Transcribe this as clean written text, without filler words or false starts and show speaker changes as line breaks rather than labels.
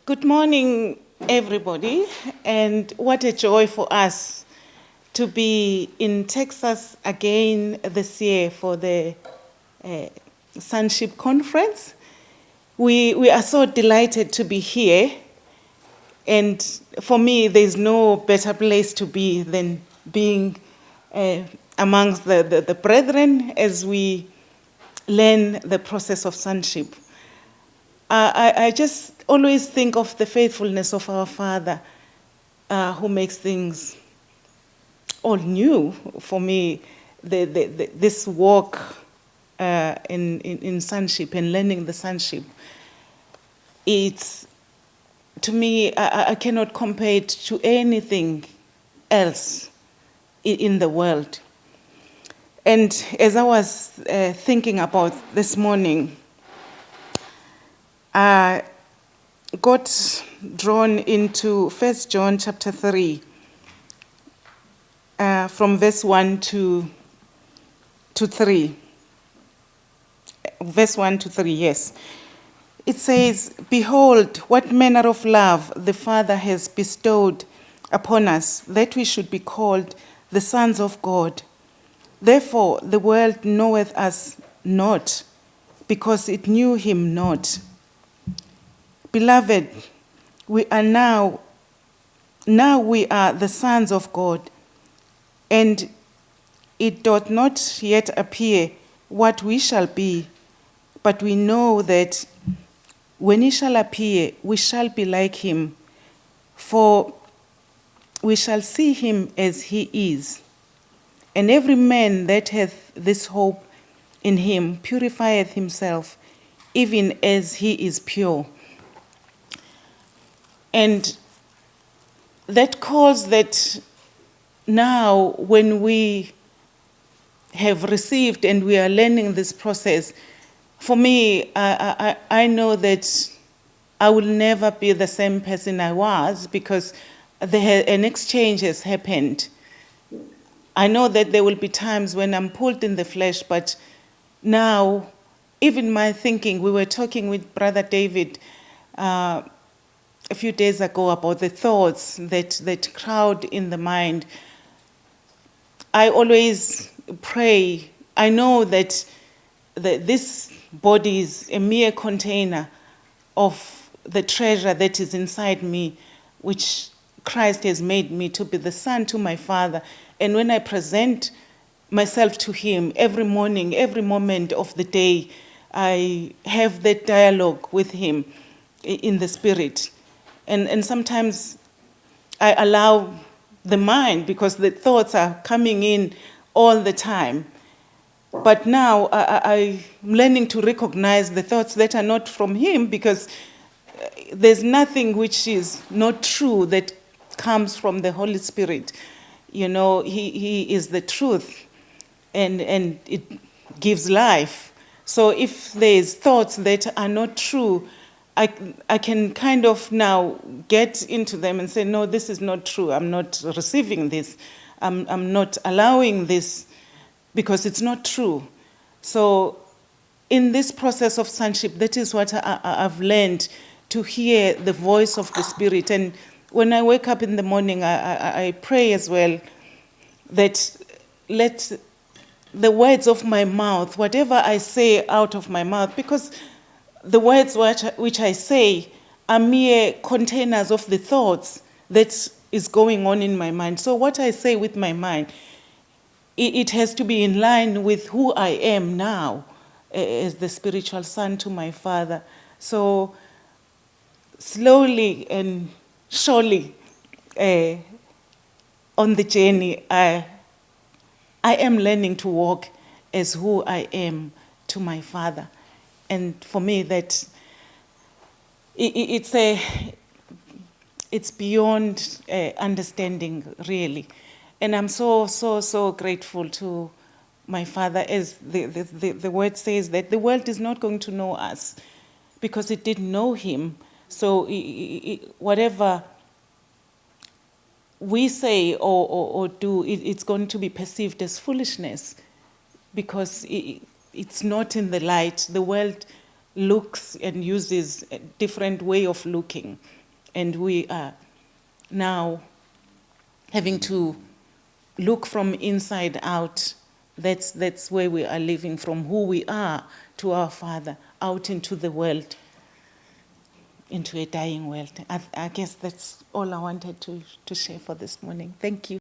Good morning, everybody, and what a joy for us to be in Texas again this year for the Sonship conference. We are so delighted to be here, and for me, there's no better place to be than being amongst the brethren as we learn the process of sonship. I just always think of the faithfulness of our Father who makes things all new for me. This walk in sonship and learning the sonship, it's, to me, I cannot compare it to anything else in the world. And as I was thinking about this morning, got drawn into 1 John chapter 3, from verse 1 to 3. Verse 1 to 3, yes. It says, "Behold, what manner of love the Father has bestowed upon us, that we should be called the sons of God. Therefore the world knoweth us not, because it knew him not. Beloved, we are now we are the sons of God, and it doth not yet appear what we shall be, but we know that when he shall appear, we shall be like him, for we shall see him as he is. And every man that hath this hope in him purifieth himself, even as he is pure." And that calls that now when we have received and we are learning this process, for me, I know that I will never be the same person I was, because an exchange has happened. I know that there will be times when I'm pulled in the flesh, but now, even my thinking, we were talking with Brother David a few days ago about the thoughts that crowd in the mind. I always pray. I know that this body is a mere container of the treasure that is inside me, which Christ has made me to be the son to my Father. And when I present myself to him every morning, every moment of the day, I have that dialogue with him in the spirit. And sometimes I allow the mind, because the thoughts are coming in all the time. But now I'm learning to recognize the thoughts that are not from him, because there's nothing which is not true that comes from the Holy Spirit. You know, he is the truth, and it gives life. So if there's thoughts that are not true, I can kind of now get into them and say, no, this is not true. I'm not receiving this. I'm not allowing this, because it's not true. So in this process of sonship, that is what I've learned, to hear the voice of the Spirit. And when I wake up in the morning, I pray as well that let the words of my mouth, whatever I say out of my mouth, because the words which I say are mere containers of the thoughts that is going on in my mind. So what I say with my mind, it has to be in line with who I am now as the spiritual son to my Father. So slowly and surely on the journey, I am learning to walk as who I am to my Father. And for me, that it's beyond understanding, really. And I'm so grateful to my Father, as the word says that the world is not going to know us because it didn't know him. So whatever we say or do, it's going to be perceived as foolishness, because it's not in the light. The world looks and uses a different way of looking. And we are now having to look from inside out. That's where we are living, from who we are to our Father, out into the world, into a dying world. I guess that's all I wanted to share for this morning. Thank you.